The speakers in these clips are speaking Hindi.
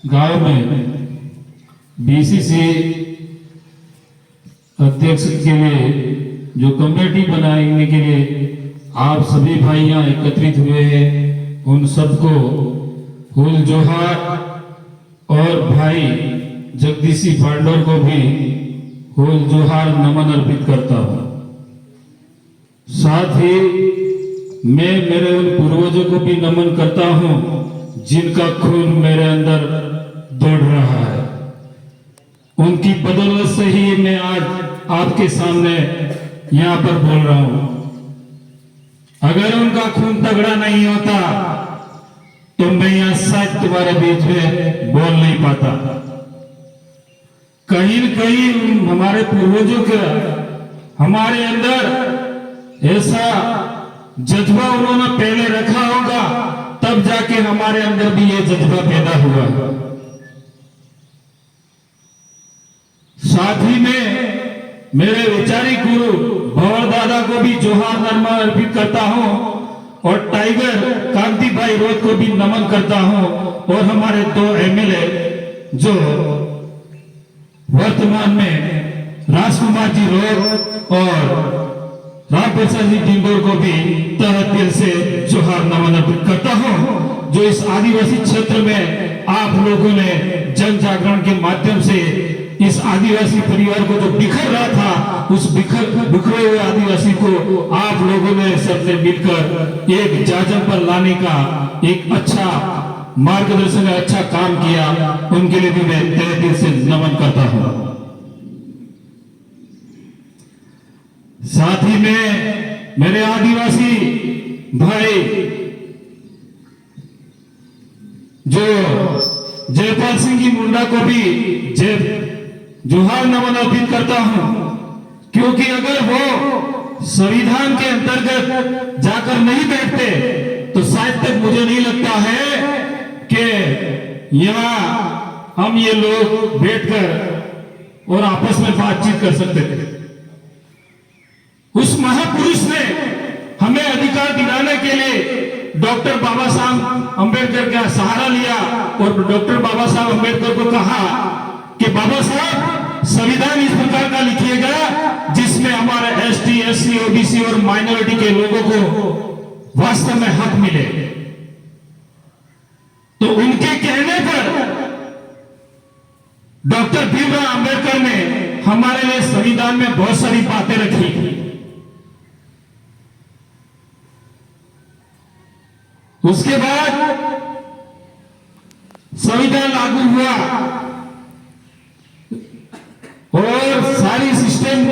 गांव में बीसीसी अध्यक्ष के लिए जो कमेटी बनाने के लिए आप सभी भाई यहाँ एकत्रित हुए हैं, उन सबको फूल जोहार और भाई जगदीशी पांडोर को भी फूल जोहार नमन अर्पित करता हूँ। साथ ही मैं मेरे उन पूर्वजों को भी नमन करता हूँ जिनका खून मेरे अंदर दौड़ रहा है। उनकी बदौलत से ही मैं आज आपके सामने यहाँ पर बोल रहा हूँ। अगर उनका खून तगड़ा नहीं होता तो मैं यहाँ शायद तुम्हारे बीच में बोल नहीं पाता। कहीं न कहीं हमारे पूर्वजों का हमारे अंदर ऐसा जज्बा उन्होंने पहले रखा होगा, तब जाके हमारे अंदर भी ये जज्बा पैदा हुआ। साथ ही में मेरे वैचारिक गुरु भंवर दादा को भी जोहार नमन अर्पित करता हूं और टाइगर कांति भाई रोध को भी नमन करता हूं और हमारे 2 एमएलए जो वर्तमान में राजकुमार जी रोध और राम प्रसाद जी डिंडोर को भी तहे दिल से जोहार नमन अर्पित करता हूं, जो इस आदिवासी क्षेत्र में आप लोगों ने जन जागरण के माध्यम से इस आदिवासी परिवार को जो बिखर रहा था, उस बिखरे हुए आदिवासी को आप लोगों ने सबसे मिलकर एक जाजम पर लाने का एक अच्छा मार्गदर्शन, अच्छा काम किया। उनके लिए भी मैं तहे दिल से नमन करता हूं। साथ ही में मेरे आदिवासी भाई जो जयपाल सिंह जी मुंडा को भी जोहार नमन अर्पित करता हूं, क्योंकि अगर वो संविधान के अंतर्गत जाकर नहीं बैठते तो शायद तक मुझे नहीं लगता है कि यहाँ हम ये लोग बैठकर और आपस में बातचीत कर सकते थे। उस महापुरुष ने हमें अधिकार दिलाने के लिए डॉक्टर बाबा साहब अंबेडकर का सहारा लिया और डॉक्टर बाबा साहब अंबेडकर को कहा कि बाबा साहब संविधान इस प्रकार का लिखिएगा जिसमें हमारे एसटी, एससी, ओबीसी और माइनॉरिटी के लोगों को वास्तव में हक मिले। तो उनके कहने पर डॉक्टर भीमराव अंबेडकर ने हमारे लिए संविधान में बहुत सारी बातें रखी। उसके बाद संविधान लागू हुआ और सारी सिस्टम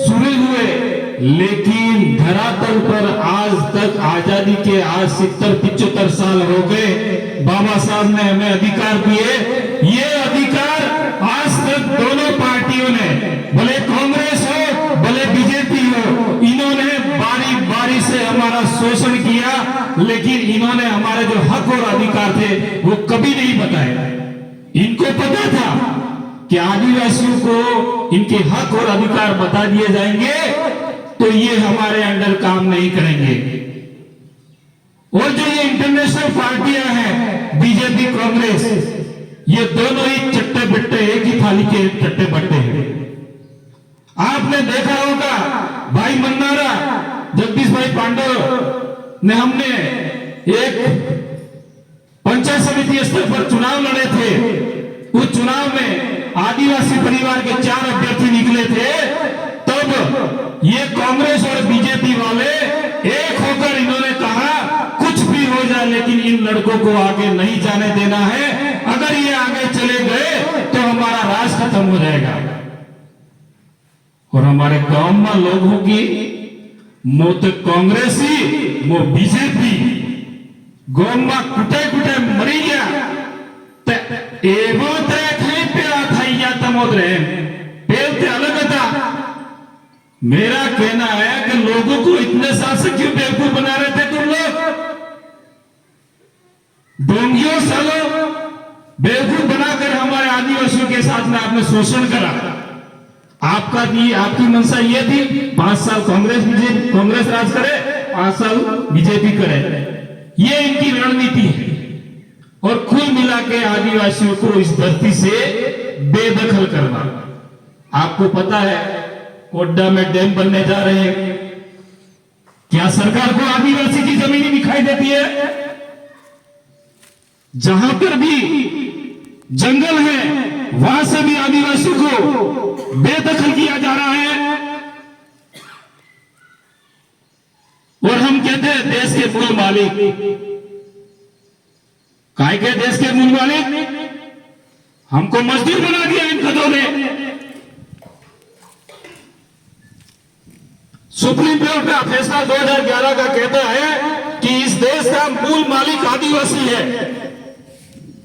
शुरू हुए, लेकिन धरातल पर आज तक आजादी के आज 70-75 साल हो गए। बाबा साहब ने हमें अधिकार दिए। ये अधिकार आज तक दोनों पार्टियों ने, भले कांग्रेस हो भले बीजेपी हो, इन्होंने बारी बारी से हमारा शोषण किया, लेकिन इन्होंने हमारे जो हक और अधिकार थे वो कभी नहीं बताए। इनको पता था कि आदिवासियों को इनके हक और अधिकार बता दिए जाएंगे तो ये हमारे अंडर काम नहीं करेंगे। और जो ये इंटरनेशनल पार्टियां हैं, बीजेपी, कांग्रेस, ये दोनों ही चट्टे बट्टे, एक ही थाली के चट्टे बट्टे हैं। आपने देखा होगा भाई मन्नारा, जगदीश भाई पांडोर ने हमने एक पंचायत समिति स्तर पर चुनाव लड़े थे। उस चुनाव में आदिवासी परिवार के 4 अभ्यर्थी निकले थे। तब ये कांग्रेस और बीजेपी वाले एक होकर इन्होंने कहा कुछ भी हो जाए लेकिन इन लड़कों को आगे नहीं जाने देना है। अगर ये आगे चले गए तो हमारा राज खत्म हो जाएगा। और हमारे गांव में लोगों की मोत कांग्रेसी वो बीजेपी गांव में कुटे कुटे मरी गया एवं अलग था। मेरा कहना है कि लोगों को इतने साल से क्यों बेवकूफ बना रहे थे तुम लोग? डोंगियों सालों बेवकूफ बनाकर हमारे आदिवासियों के साथ में आपने शोषण करा। आपकी मंशा ये थी 5 साल कांग्रेस राज करे, 5 साल बीजेपी करे। ये इनकी रणनीति है। और कुल मिला के आदिवासियों को इस धरती से बेदखल करना। आपको पता है कोड्डा में डैम बनने जा रहे हैं, क्या सरकार को आदिवासी की जमीन दिखाई देती है? जहां पर भी जंगल है वहां से भी आदिवासियों को बेदखल किया जा रहा है। और हम कहते हैं देश के मूल मालिक, काय के देश के मूल मालिक? हमको मजदूर बना दिया इन गधों ने। सुप्रीम कोर्ट का फैसला 2011 का कहता है कि इस देश का मूल मालिक आदिवासी है।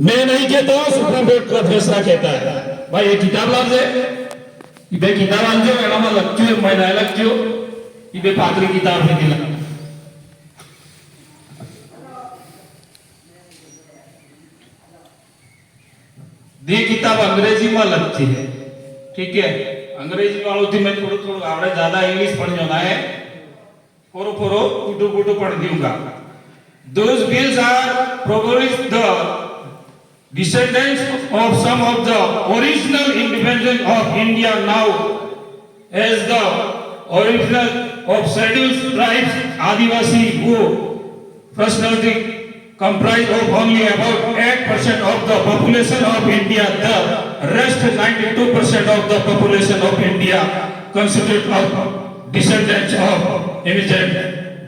मैं नहीं कहता हूं, सुप्रीम कोर्ट का फैसला कहता है। भाई ये किताब लाभ से इधर किताब आंजो एना लक्ष्य मैं लक्ष्य इधर पात्री किताब है दिला दे किताब अंग्रेजी में लगती है, ठीक है? अंग्रेजी वालों थी मैं थोड़ा थोड़ा आवड़े, ज्यादा इंग्लिश पढ़ जाना है, फोरो फोरो फुटू फुटू पढ़ दूंगा। Those bills are probably the descendants of some of the original independence of India now as the original of scheduled tribes Adivasi who personally comprise of only about 8% of the population of India. The rest 92% of the population of India constitute of descendants of immigrant.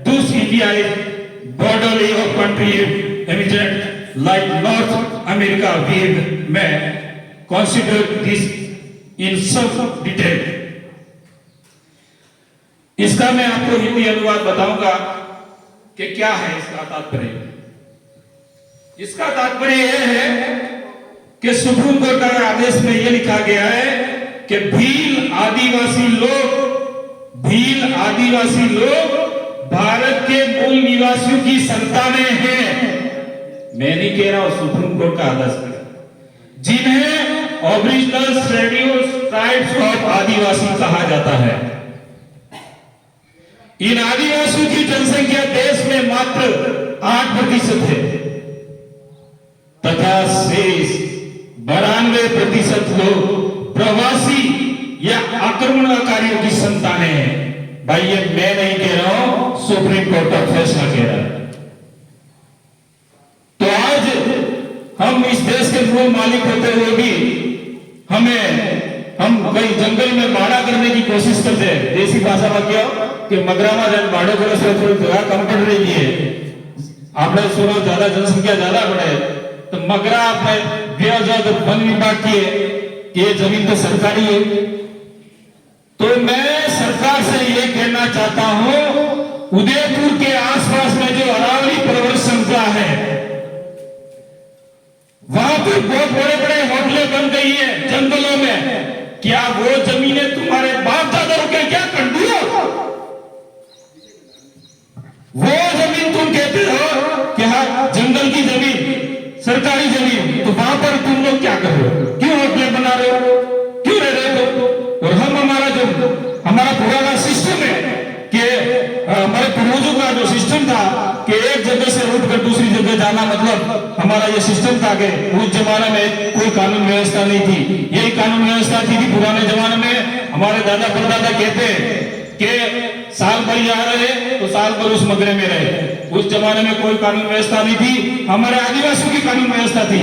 Thus India is broadly of country immigrant like North America. We may consider this in some detail. इसका मैं आपको हिंदी अनुवाद बताऊंगा कि क्या है इसका तात्पर्य। इसका तात्पर्य यह है कि सुप्रीम कोर्ट का आदेश में यह लिखा गया है कि भील आदिवासी लोग भारत के मूल निवासियों की संतानें हैं। मैं नहीं कह रहा हूं, सुप्रीम कोर्ट का आदेश है, जिन्हें ओरिजिनल शेड्यूल्ड ट्राइब्स ऑफ आदिवासी कहा जाता है। इन आदिवासियों की जनसंख्या देश में मात्र 8% है तथा शेष 92% लोग प्रवासी या आक्रमणकारियों की संतानें हैं। भाई ये मैं नहीं कह रहा हूं, सुप्रीम कोर्ट का फैसला कह रहा है। तो आज हम इस देश के मूल मालिक होते हुए भी हम कहीं जंगल में बाड़ा करने की कोशिश करते हैं। देसी भाषा में क्या कि मगरामा जन बाड़ो करे से थोड़ी जगह कम पड़ रही है। आपने सुनो ज्यादा जनसंख्या ज्यादा बढ़े तो मगरा आपने बेहद वन विभाग की है, ये जमीन तो सरकारी है। तो मैं सरकार से ये कहना चाहता हूं, उदयपुर के आसपास में जो अरावली पर्वत श्रृंखला है वहां पर बहुत बड़े बड़े होटलें बन गई है जंगलों में। क्या वो जमीनें तुम्हारे बाप दादाओं के क्या कंडू हो? वो जमीन तुम कहते हो कि हाँ जंगल की जमीन सरकारी जमीन, तो वहां पर तुम लोग क्या कर रहे हो? क्यों होटलें बना रहे हो? क्यों रह रहे हो? और हमारा पुराना सिस्टम है कि हमारे पूर्वजों का जो सिस्टम था कि एक जगह से उठकर दूसरी जगह जाना, मतलब हमारा ये सिस्टम था कि उस जमाने में कोई कानून व्यवस्था नहीं थी। यही कानून व्यवस्था थी कि पुराने जमाने में हमारे दादा परदादा कहते हैं कि साल भर यहाँ रहे तो साल भर उस मगरे में रहे। उस जमाने में कोई कानून व्यवस्था नहीं थी, हमारे आदिवासियों की कानून व्यवस्था थी।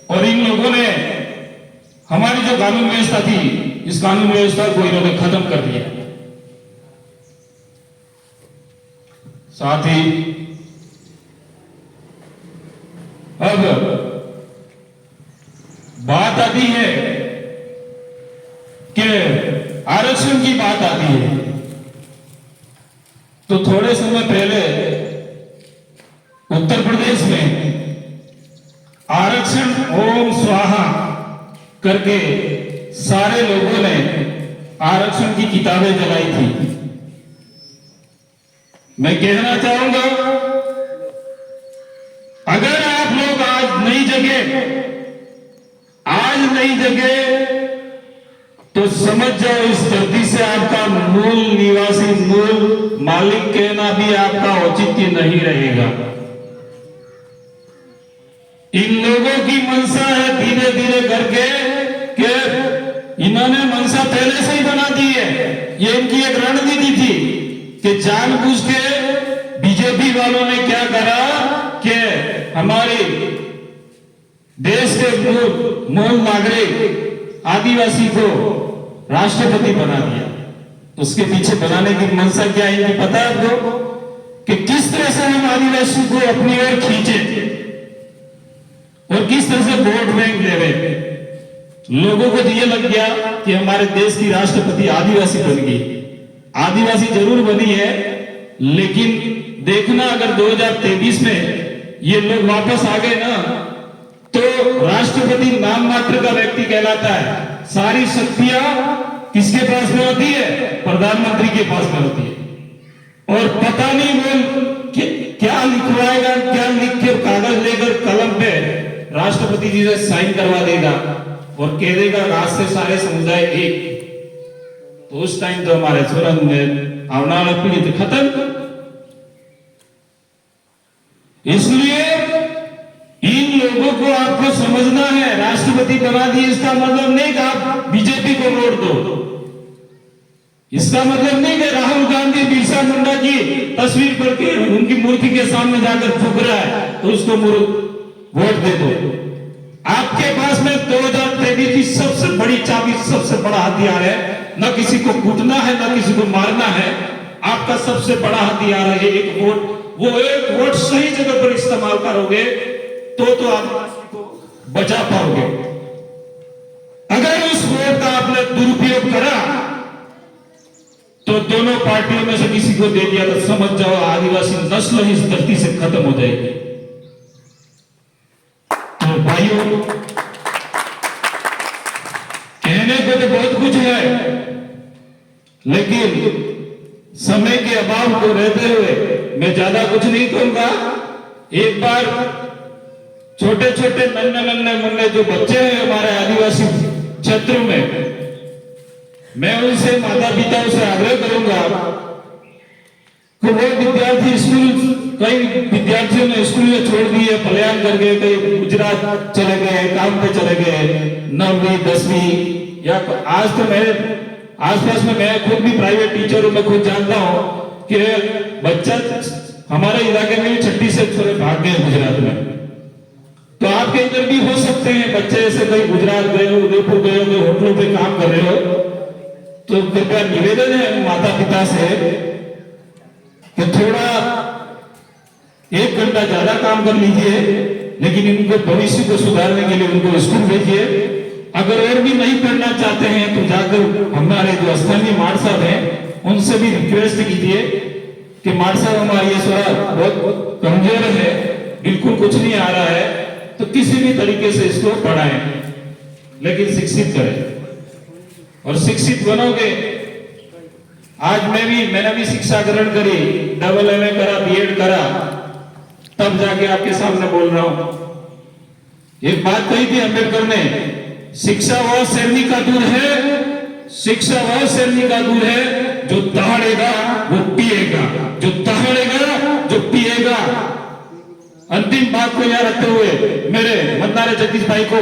और इन लोगों ने हमारी जो कानून व्यवस्था थी, इस कानून व्यवस्था को इन्होंने खत्म कर दिया। साथ ही अब बात आती है कि आरक्षण की बात आती है, तो थोड़े समय पहले उत्तर प्रदेश में आरक्षण ओम स्वाहा करके सारे लोगों ने आरक्षण की किताबें जलाई थी। मैं कहना चाहूंगा, अगर आप लोग आज नई जगह तो समझ जाओ इस धरती से आपका मूल निवासी, मूल मालिक कहना भी आपका औचित्य नहीं रहेगा। इन लोगों की मंशा है धीरे धीरे करके कि इन्होंने मंशा पहले से ही बना दी है। ये इनकी एक रणनीति थी कि जानबूझ के बीजेपी वालों ने क्या करा कि हमारे देश के मूल नागरिक आदिवासी को राष्ट्रपति बना दिया। उसके पीछे बनाने की मंशा क्या है इनकी पता है आपको कि किस तरह से हम आदिवासी को अपनी ओर खींचे और किस तरह से वोट बैंक ले रहे। लोगों को तो ये लग गया कि हमारे देश की राष्ट्रपति आदिवासी बन गई। आदिवासी जरूर बनी है, लेकिन देखना अगर 2023 में ये लोग वापस आ गए ना तो राष्ट्रपति नाम मात्र का व्यक्ति कहलाता है। सारी शक्तियां किसके पास में होती है? प्रधानमंत्री के पास में होती है। और पता नहीं वो क्या लिखवाएगा, क्या लिख के कागज लेकर कलम पे राष्ट्रपति जी से साइन करवा देगा और कह देगा आज से सारे समुदाय एक। तो उस टाइम तो हमारे सुरंग में आने वाला पीढ़ी तो खत्म। इसलिए इन लोगों को आपको समझना है, राष्ट्रपति बना दिए इसका मतलब नहीं कि आप बीजेपी को वोट दो। इसका मतलब नहीं कि राहुल गांधी बिरसा मुंडा की तस्वीर पर के उनकी मूर्ति के सामने जाकर फूक रहा है तो उसको वोट दे दो। आपके पास में 2023 की सबसे बड़ी चाबी, सबसे बड़ा हथियार है। न किसी को कूटना है, न किसी को मारना है। आपका सबसे बड़ा हथियार है एक वोट। वो एक वोट सही जगह पर इस्तेमाल करोगे तो आदिवासी को बचा पाओगे। अगर उस वोट का आपने दुरुपयोग करा तो दोनों पार्टियों में से किसी को दे दिया तो समझ जाओ आदिवासी नस्ल इस धरती से खत्म हो जाएगी। तो भाइयों, कहने को तो बहुत कुछ है, लेकिन समय के अभाव को रहते हुए मैं ज्यादा कुछ नहीं कहूंगा। एक बार छोटे छोटे नन्हे मुन्ने जो बच्चे हैं हमारे आदिवासी क्षेत्रों में, मैं उनसे माता पिताओं से आग्रह करूंगा कि वो विद्यार्थी स्कूल, कई विद्यार्थियों ने स्कूल में छोड़ दिए, पलायन कर गए, कई गुजरात चले गए, काम पे चले गए, 9वीं 10वीं या आज तो मैं आसपास में मैं खुद भी प्राइवेट टीचर हूं, मैं खुद जानता हूं कि बच्चा हमारे इलाके में 6ठी से थोड़े भाग गए गुजरात में। तो आपके इधर भी हो सकते हैं बच्चे ऐसे, कहीं गुजरात गए हो, उदयपुर गए हो, होटलों पे काम कर रहे हो। तो कृपया निवेदन है माता पिता से कि थोड़ा 1 घंटा ज्यादा काम कर लीजिए, लेकिन इनको भविष्य को सुधारने के लिए उनको स्कूल भेजिए। अगर और भी नहीं पढ़ना चाहते हैं तो जाकर हमारे जो स्थानीय मार साहब हैं उनसे भी रिक्वेस्ट कीजिए कि मार साहब हमारी ये स्वरा बहुत कमजोर है, बिल्कुल कुछ नहीं आ रहा है, तो किसी भी तरीके से इसको पढ़ाएं, लेकिन शिक्षित करें। और शिक्षित बनोगे, आज मैंने भी शिक्षा ग्रहण करी, डबल MA करा, BEd करा, तब जाके आपके सामने बोल रहा हूं। एक बात कही थी अम्बेडकर ने, शिक्षा वह शेरनी का दूध है, शिक्षा वह शेरनी का दूध है जो दहाड़ेगा वो पिएगा, जो दहाड़ेगा जो पिएगा। अंतिम बात को याद रखते हुए मेरे मन्नारे जगदीश भाई को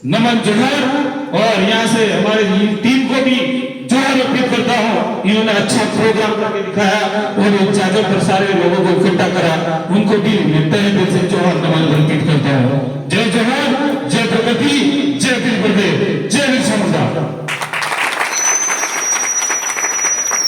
नमन जोहर, और यहाँ से हमारे टीम को भी जोहर अर्पित करता हूँ। इन्होंने अच्छा प्रोग्राम करके दिखाया और चादर पर सारे लोगों को इकट्ठा करा, उनको भी तहे दिल से जोहर नमन अर्पित करता हूँ। जय जोहर।